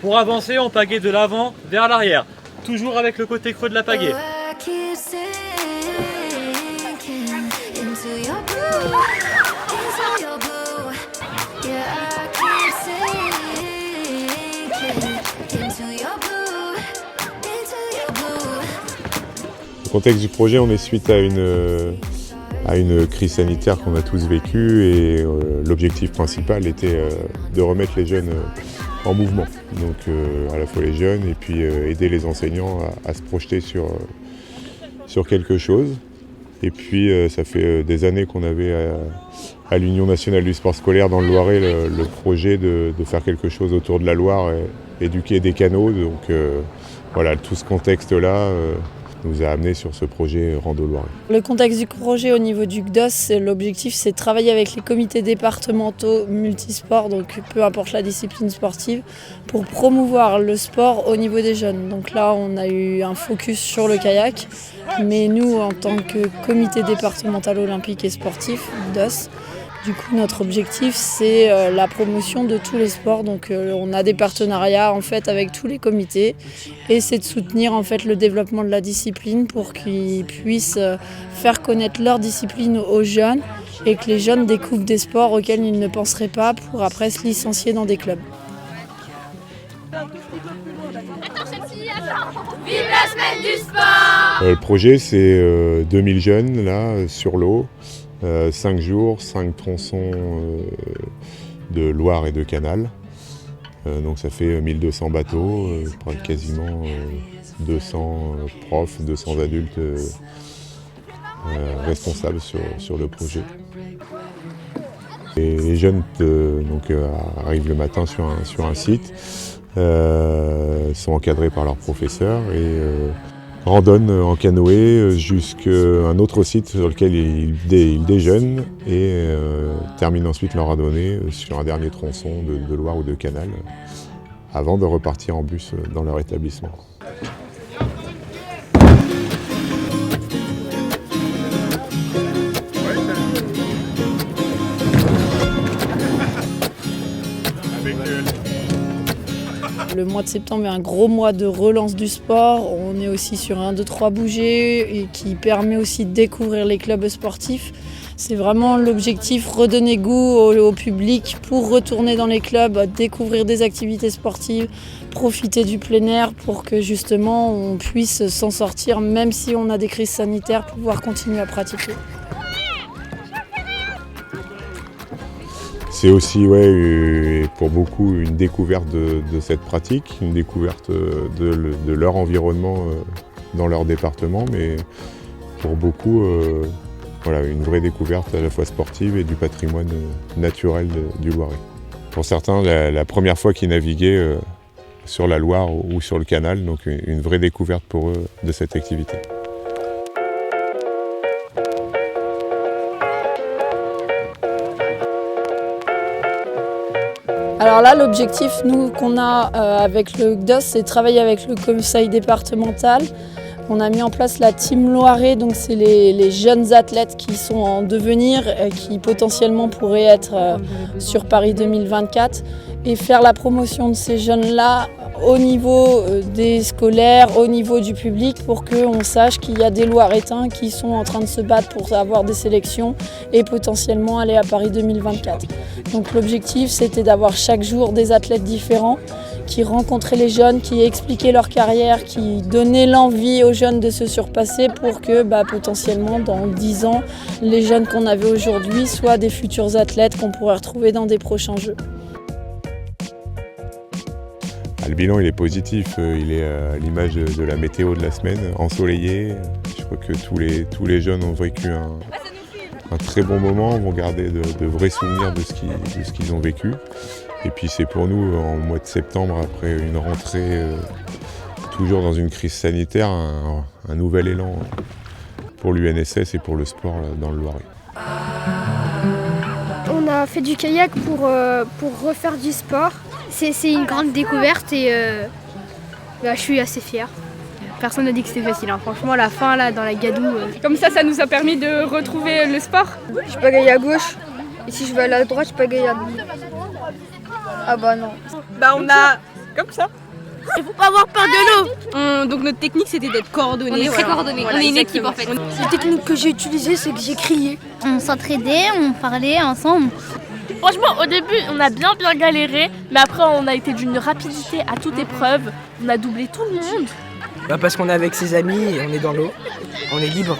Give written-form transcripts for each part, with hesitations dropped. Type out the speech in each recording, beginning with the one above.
Pour avancer, on pagaie de l'avant vers l'arrière, toujours avec le côté creux de la pagaie. Le contexte du projet, on est suite à une crise sanitaire qu'on a tous vécue et l'objectif principal était de remettre les jeunes en mouvement. Donc à la fois les jeunes et puis aider les enseignants à se projeter sur quelque chose. Et puis ça fait des années qu'on avait à l'Union nationale du sport scolaire dans le Loiret le projet de faire quelque chose autour de la Loire, éduquer des canaux. Donc voilà, tout ce contexte-là nous a amené sur ce projet Rando Loiret. Le contexte du projet au niveau du CDOS, l'objectif c'est de travailler avec les comités départementaux multisports, donc peu importe la discipline sportive, pour promouvoir le sport au niveau des jeunes. Donc là on a eu un focus sur le kayak, mais nous en tant que comité départemental olympique et sportif, CDOS, du coup, notre objectif, c'est la promotion de tous les sports. Donc, on a des partenariats en fait avec tous les comités, et c'est de soutenir en fait le développement de la discipline pour qu'ils puissent faire connaître leur discipline aux jeunes et que les jeunes découvrent des sports auxquels ils ne penseraient pas pour après se licencier dans des clubs. Vive la semaine du sport! Le projet, c'est 2000 jeunes là sur l'eau. 5 jours, 5 tronçons de Loire et de Canal. Donc ça fait 1200 bateaux, quasiment 200 profs, 200 adultes responsables sur le projet. Et les jeunes arrivent le matin sur un site, sont encadrés par leurs professeurs et randonnent en canoë jusqu'à un autre site sur lequel ils déjeunent et terminent ensuite leur randonnée sur un dernier tronçon de Loire ou de Canal avant de repartir en bus dans leur établissement. Le mois de septembre est un gros mois de relance du sport. On est aussi sur un 2-3 bouger et qui permet aussi de découvrir les clubs sportifs. C'est vraiment l'objectif, redonner goût au public pour retourner dans les clubs, découvrir des activités sportives, profiter du plein air pour que justement on puisse s'en sortir, même si on a des crises sanitaires, pouvoir continuer à pratiquer. C'est aussi pour beaucoup une découverte de cette pratique, une découverte de leur environnement dans leur département, mais pour beaucoup une vraie découverte à la fois sportive et du patrimoine naturel du Loiret. Pour certains, la première fois qu'ils naviguaient sur la Loire ou sur le canal, donc une vraie découverte pour eux de cette activité. Alors là, l'objectif qu'on a avec le CDOS, c'est de travailler avec le conseil départemental. On a mis en place la Team Loiret, donc c'est les jeunes athlètes qui sont en devenir, qui potentiellement pourraient être sur Paris 2024, et faire la promotion de ces jeunes-là au niveau des scolaires, au niveau du public, pour qu'on sache qu'il y a des Loiretains qui sont en train de se battre pour avoir des sélections et potentiellement aller à Paris 2024. Donc l'objectif, c'était d'avoir chaque jour des athlètes différents qui rencontraient les jeunes, qui expliquaient leur carrière, qui donnaient l'envie aux jeunes de se surpasser pour que potentiellement dans 10 ans, les jeunes qu'on avait aujourd'hui soient des futurs athlètes qu'on pourrait retrouver dans des prochains Jeux. Le bilan il est positif, il est à l'image de la météo de la semaine, ensoleillé. Je crois que tous les jeunes ont vécu un très bon moment, vont garder de vrais souvenirs de ce qu'ils ont vécu. Et puis c'est pour nous, en mois de septembre, après une rentrée toujours dans une crise sanitaire, un nouvel élan pour l'UNSS et pour le sport dans le Loiret. On a fait du kayak pour refaire du sport. C'est une grande découverte et je suis assez fière. Personne n'a dit que c'était facile, hein. Franchement, la fin là, dans la gadoue. Comme ça nous a permis de retrouver le sport. Je pagaille à gauche et si je vais à la droite, je pagaille à droite. Ah bah non. On a comme ça. Il faut pas avoir peur de l'eau. Donc notre technique c'était d'être coordonnés. On est très coordonnés, on est une équipe en fait. La technique que j'ai utilisée, c'est que j'ai crié. On s'entraidait, on parlait ensemble. Franchement, au début, on a bien galéré, mais après, on a été d'une rapidité à toute épreuve. On a doublé tout le monde. Parce qu'on est avec ses amis et on est dans l'eau, on est libre.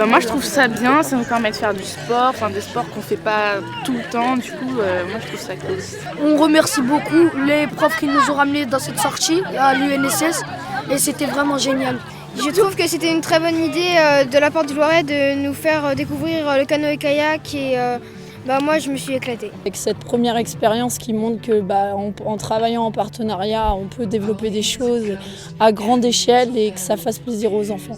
Moi je trouve ça bien, ça nous permet de faire du sport, des sports qu'on fait pas tout le temps, du coup moi je trouve ça cool. On remercie beaucoup les profs qui nous ont ramenés dans cette sortie à l'UNSS et c'était vraiment génial. Je trouve que c'était une très bonne idée de la part du Loiret de nous faire découvrir le canoë-kayak et moi je me suis éclatée. Avec cette première expérience qui montre que en travaillant en partenariat, on peut développer des choses à grande échelle et que ça fasse plaisir aux enfants.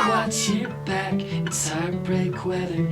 Watch your back, it's heartbreak weather.